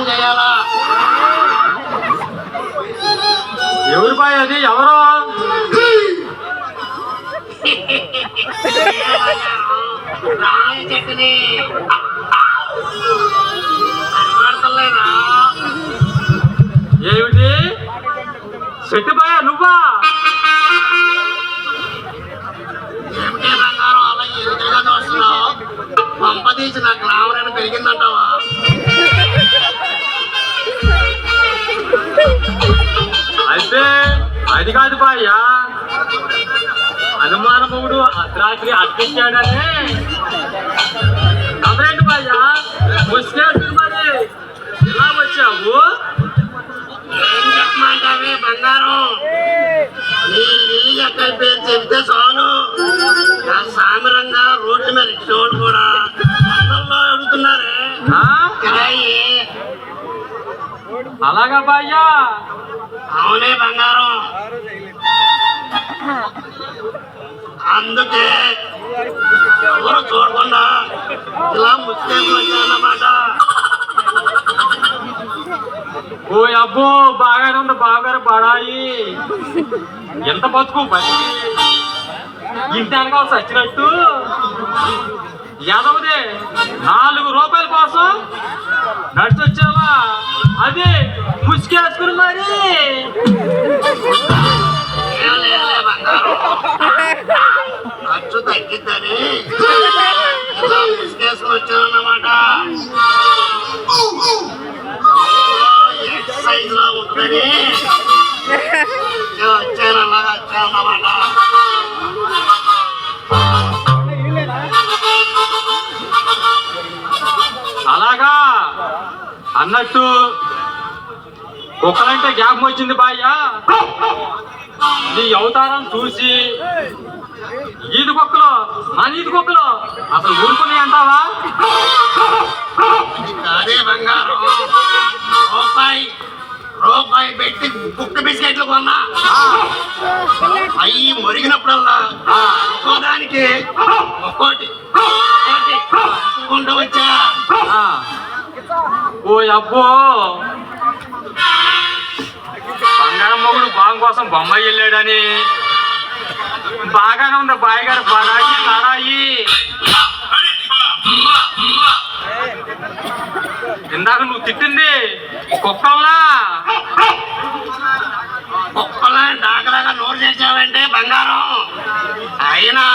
చేయాలా? ఎవరు బాయ్ అది? ఎవరు? రాయ చెట్టుని ఏమిటి చెట్టు బాయ్ నువ్వా? ఏమిటి బంగారం అలా ఎదురుగా చూస్తున్నావు? పంపదీసి నా గ్లామర్ పెరిగిందంటావా? అయితే అది కాదు బాయ్యా, అనుమానముడు అర్ధరాత్రి అతికించాడని. అదేంటి బాయ్యా ముసుకేసి మరి ఇలా వచ్చావు? ఏం చెప్పమంటావే బంగారం? నీ ఇల్లు ఎక్కడి పేరు చెబితే చాలు సామరంగా రోడ్డు మీద రిక్షోళ్ళు కూడా అందరిలో అడుగుతున్నారే కిరాయి. అలాగా బాయ్యా? అవునే బంగారం, అందుకే ఎవరు చూడకుండా ఇలా ముసుకేసి వచ్చానన్నమాట. ఓ అబ్బో బాగానే ఉంది బావగారు బడాయి. ఎంత బతుకు బతికి ఇంటి అనగా చచ్చినట్టు యాదవదే 4 రూపాయల కోసం నడిచి వచ్చావా? అది ముసుకేసుకుని మరి. ఖర్చు తగ్గిద్దని ముసుకేసుకుని వచ్చానన్నమాట. ఎక్సైజ్ లో ఉంటుందని వచ్చాను, అలాగా వచ్చానన్నమాట. అలాగా అన్నట్టు కుక్కలంటే జ్ఞాపకం వచ్చింది బాయ్యా. నీ అవతారం చూసి ఈది కుక్కలు మన ఈది కుక్కలు అసలు ఊరుకుని అంటావా? అదే బంగారం, రూపాయి పెట్టి కుక్క బిస్కెట్లు కొన్నా అవి మురిగినప్పుడల్లా ఒక్కోదానికి ఒక్కోటి తీసుకుంటూ వచ్చా. ఓ అబ్బో బంగారం మొగుడు బాగు కోసం బొమ్మాయి వెళ్ళాడని బాగానే ఉంది బాయ్ గారు బడాయి లడాయి. ఇందాక నువ్వు తిట్టింది కుక్కల్లా డాకలాగా నోరు చేసావంటే బంగారం. అయినా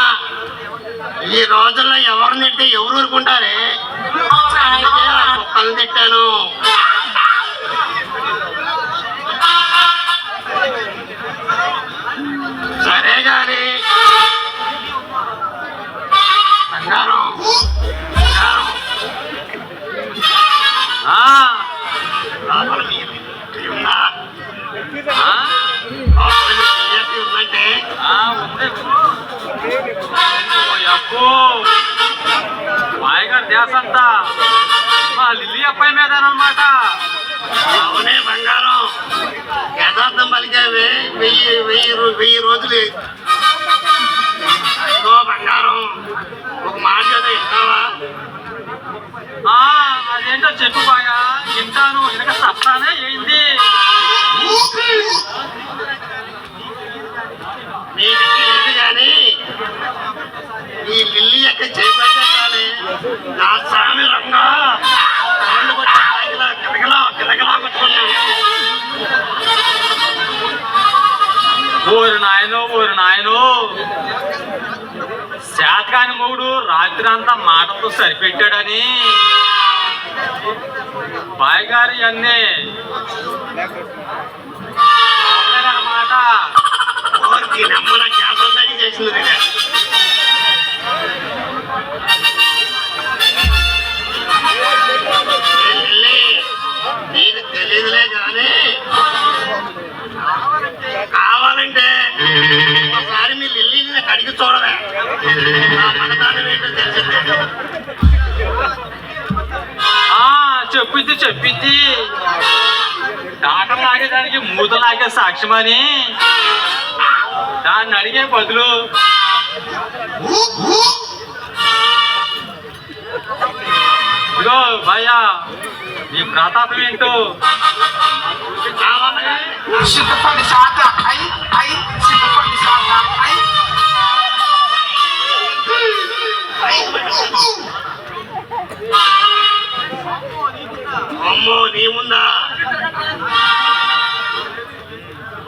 ఈ రోజుల్లో ఎవరు తింటే ఎవరు ఊరుకుంటారే? కుక్కలు తిట్టాను. సరే గాని బంగారం ఉందంటే బాయ్ గారు దేశంతా మా లిల్లీ అబ్బాయి మీద అన్నమాట. అవునే బంగారం, యథార్థం పలికేవి 1000 రోజులు. బంగారం ఒక మాట ఇస్తావా? అదేంటో చెప్పు బాగా వింటాను. వెనక సత్తానే ఏంది? నీకు తెలియదు కానీ ఈ లిల్లీ ఎక్కడ చేపట్టాలి నా స్వామి రంగా కిలకిలా కొట్టుకున్నాను. ఊరు నాయనో శాతకాని మొగుడు రాత్రి అంతా మాటలతో సరిపెట్టాడని బాయ్ గారి అన్నీ అన్నమాట. నమ్మన జాగ్రత్తగా చేసింది. నీకు తెలియదులే కానీ కావాలంటే ఒకసారి మీ లిల్లీని కడిగి చూడవే, మనదానం ఏంటో తెలిసిందే. చెప్పింది డాక్టర్ లాగేదానికి మూత లాగే సాక్ష్యమని దాన్ని అడిగే బదులు ఇదిగో భయ్యా నీ ప్రతాపం ఏంటో కావాలి. Sugar from the shop, ay, sugar from the shop, ay. అమ్మో నీ ముందా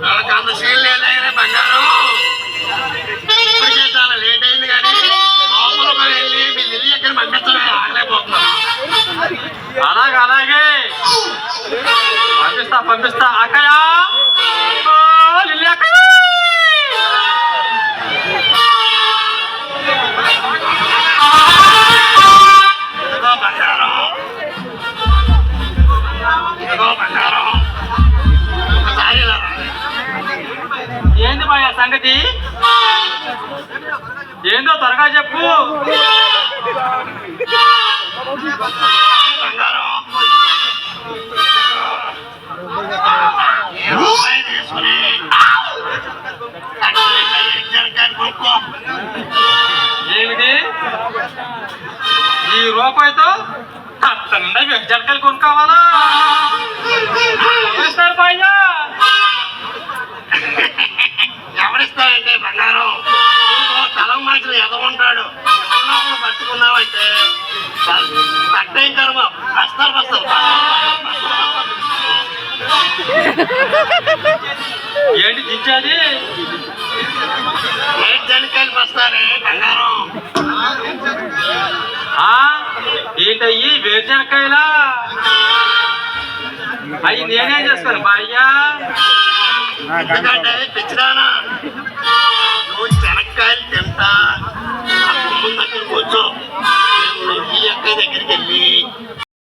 నాకు అంత సీన్ లేదా బంగారం. ఇప్పటికే చాలా లేట్ అయింది కానీ లోపల వెళ్ళి మీ లిల్లీ ఎక్కడ పంపించమే ఆగలేకపోతున్నాను. అలాగే అలాగే పంపిస్తా అక్కయ్య లిల్లీ అక్కయ్య ఇదిగో బంగారం, ఇదిగో బంగారం, ఒకసారి ఇలా రా. ఏంది బాయ్ సంగతి ఏందో త్వరగా చెప్పు. బంగారం ఏ రూపాయి తీసుకుని జరకాలి కొనుక్కో. ఏమిటి ఈ రూపాయితో కట్టండా జడకలు కొనుక్కోవాలా బాయ్యా? ఎవరిస్తాడంటే బంగారం తలం మనుషులు ఎదవుంటాడు. పట్టుకున్నావంటే కట్టేం కర్మ బస్తారు. ఏంటి దించాది ఏ జనకాయలు బస్తారే బంగారం. ఏంటయ్యి వేరుశనక్కాయలా? అయ్యి నేనేం చేస్తాను బాయ్యా? ఎందుకంటే పిచ్చిదానా నువ్వు శనక్కాయలు తింటా